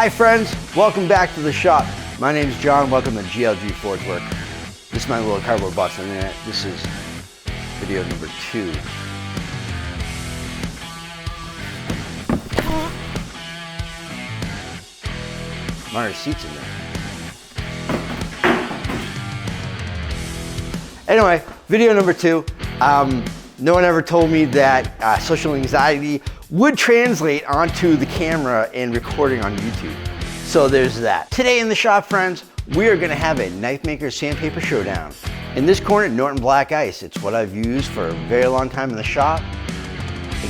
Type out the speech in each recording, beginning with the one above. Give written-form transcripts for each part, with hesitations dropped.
Hi friends, welcome back to the shop. My name is John, welcome to GLG Forge Work. This is my little cardboard box on the internet. This is video number 2. My receipts in there. Anyway, video number 2. No one ever told me that social anxiety would translate onto the camera and recording on YouTube. So there's that. Today in the shop, friends, we are gonna have a Knifemaker Sandpaper Showdown. In this corner, Norton Black Ice. It's what I've used for a very long time in the shop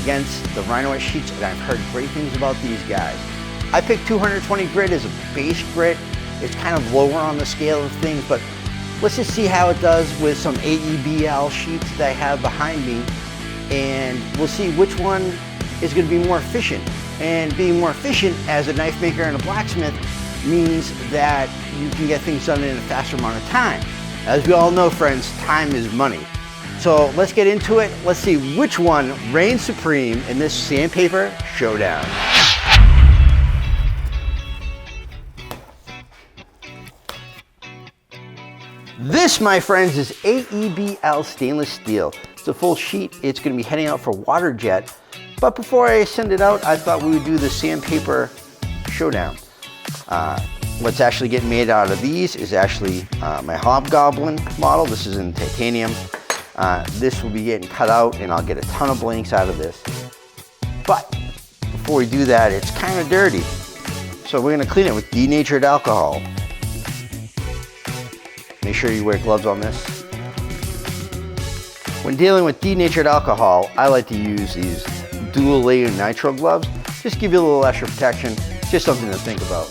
against the Rhynowet sheets, and I've heard great things about these guys. I picked 220 grit as a base grit. It's kind of lower on the scale of things, but let's just see how it does with some AEBL sheets that I have behind me, and we'll see which one is going to be more efficient. And being more efficient as a knife maker and a blacksmith means that you can get things done in a faster amount of time. As we all know, friends, time is money. So let's get into it. Let's see which one reigns supreme in this Sandpaper Showdown. This, my friends, is AEBL stainless steel. It's a full sheet. It's going to be heading out for water jet. But before I send it out, I thought we would do the Sandpaper Showdown. What's actually getting made out of these is actually my Hobgoblin model. This is in titanium. This will be getting cut out, and I'll get a ton of blanks out of this. But before we do that, it's kind of dirty. So we're going to clean it with denatured alcohol. Make sure you wear gloves on this. When dealing with denatured alcohol, I like to use these dual layer nitro gloves. Just give you a little extra protection, just something to think about.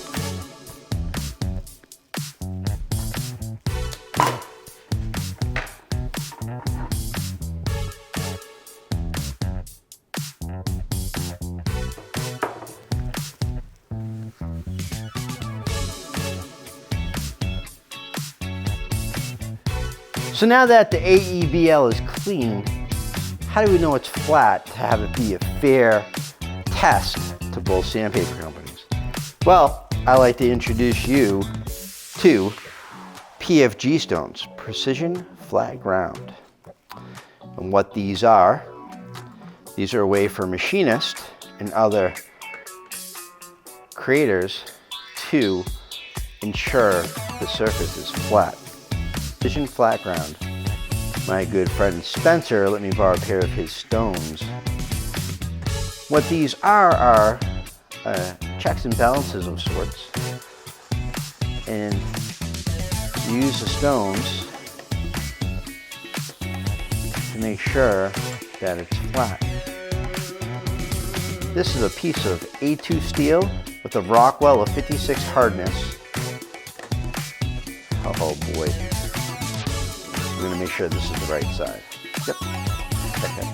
So now that the AEBL is clean, how do we know it's flat to have it be a fair test to both sandpaper companies? Well, I like to introduce you to PFG stones, Precision Flat Ground. And what these are a way for machinists and other creators to ensure the surface is flat. Precision Flat Ground. My good friend Spencer let me borrow a pair of his stones. What these are checks and balances of sorts. And use the stones to make sure that it's flat. This is a piece of A2 steel with a Rockwell of 56 hardness. Oh boy. I'm going to make sure this is the right side. Yep. Okay.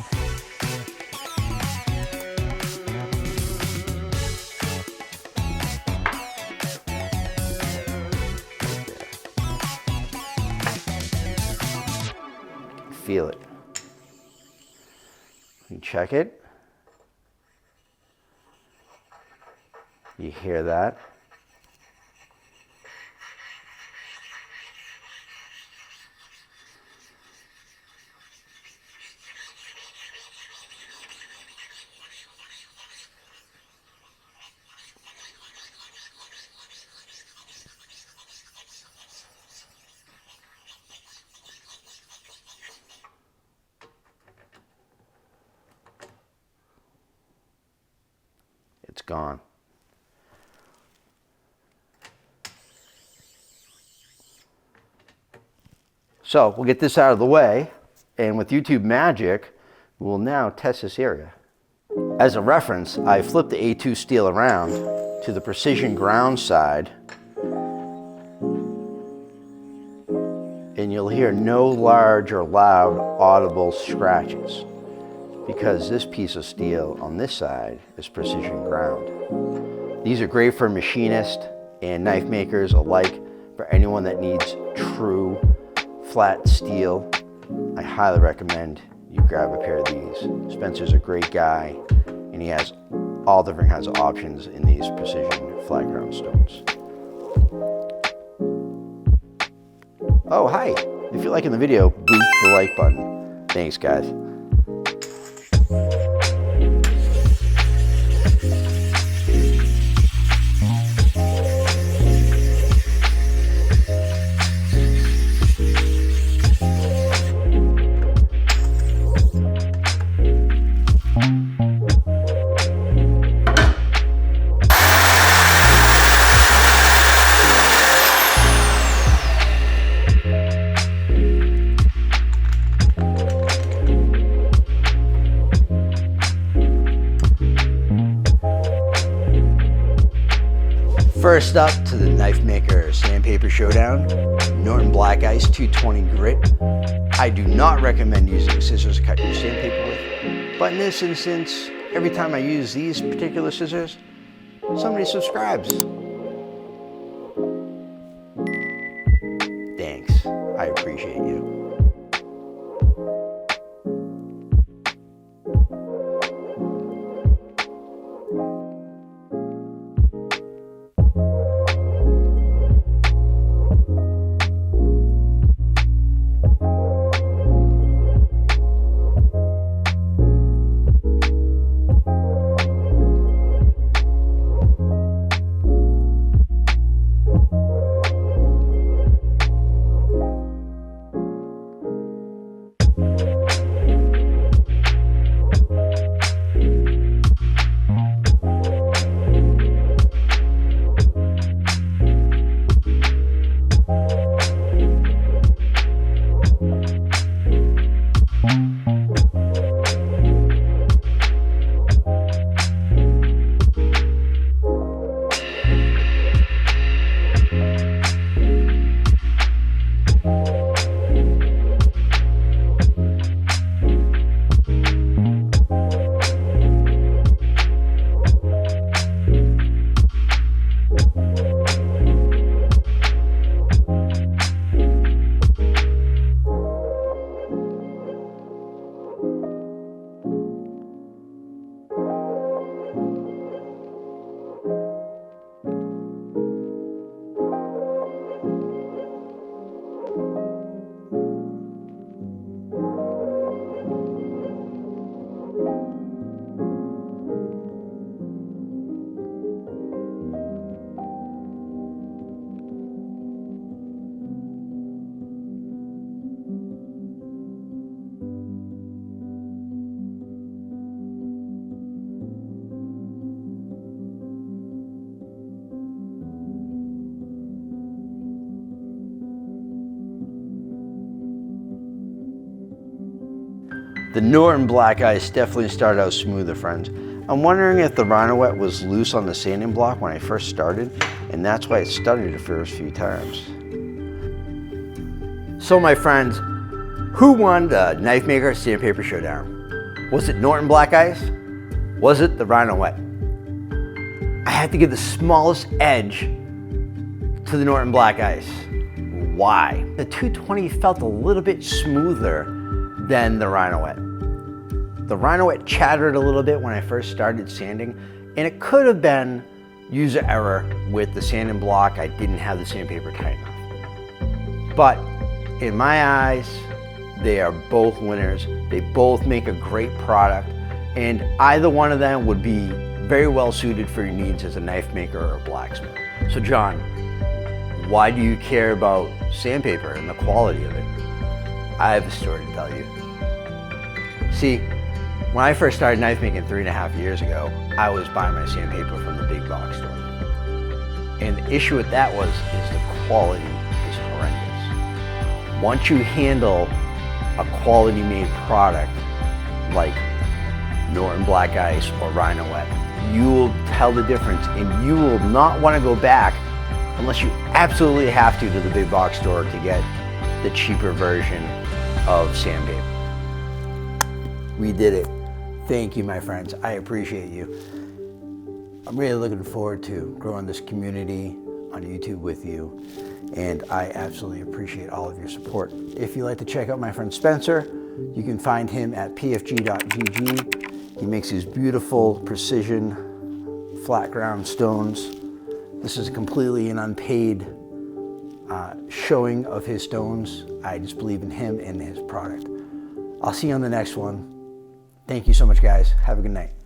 Feel it. You check it. You hear that? It's gone. So we'll get this out of the way, and with YouTube magic, we'll now test this area. As a reference, I flipped the A2 steel around to the precision ground side, and you'll hear no large or loud audible scratches, because this piece of steel on this side is precision ground. These are great for machinists and knife makers alike, for anyone that needs true flat steel. I highly recommend you grab a pair of these. Spencer's a great guy, and he has all different kinds of options in these precision flat ground stones. Oh, hi. If you're liking the video, boot the like button. Thanks, guys. First up to the Knifemaker Sandpaper Showdown, Norton Black Ice 220 grit. I do not recommend using scissors to cut your sandpaper with, but in this instance, every time I use these particular scissors, somebody subscribes. Thanks, I appreciate you. The Norton Black Ice definitely started out smoother, friends. I'm wondering if the Rhynowet was loose on the sanding block when I first started, and that's why it stuttered the first few times. So my friends, who won the Knifemaker Sandpaper Showdown? Was it Norton Black Ice? Was it the Rhynowet? I had to give the smallest edge to the Norton Black Ice. Why? The 220 felt a little bit smoother than the Rhynowet. The Rhynowet chattered a little bit when I first started sanding, and it could have been user error with the sanding block. I didn't have the sandpaper tight enough. But in my eyes, they are both winners. They both make a great product, and either one of them would be very well suited for your needs as a knife maker or a blacksmith. So John, why do you care about sandpaper and the quality of it? I have a story to tell you. See, when I first started knife making 3.5 years ago, I was buying my sandpaper from the big box store. And the issue with that is the quality is horrendous. Once you handle a quality made product like Norton Black Ice or Rhynowet, you will tell the difference, and you will not want to go back unless you absolutely have to the big box store to get the cheaper version of sandpaper. We did it. Thank you, my friends. I appreciate you. I'm really looking forward to growing this community on YouTube with you, and I absolutely appreciate all of your support. If you'd like to check out my friend Spencer, you can find him at pfg.gg. He makes these beautiful precision flat ground stones. This is completely an unpaid showing of his stones. I just believe in him and his product. I'll see you on the next one. Thank you so much, guys. Have a good night.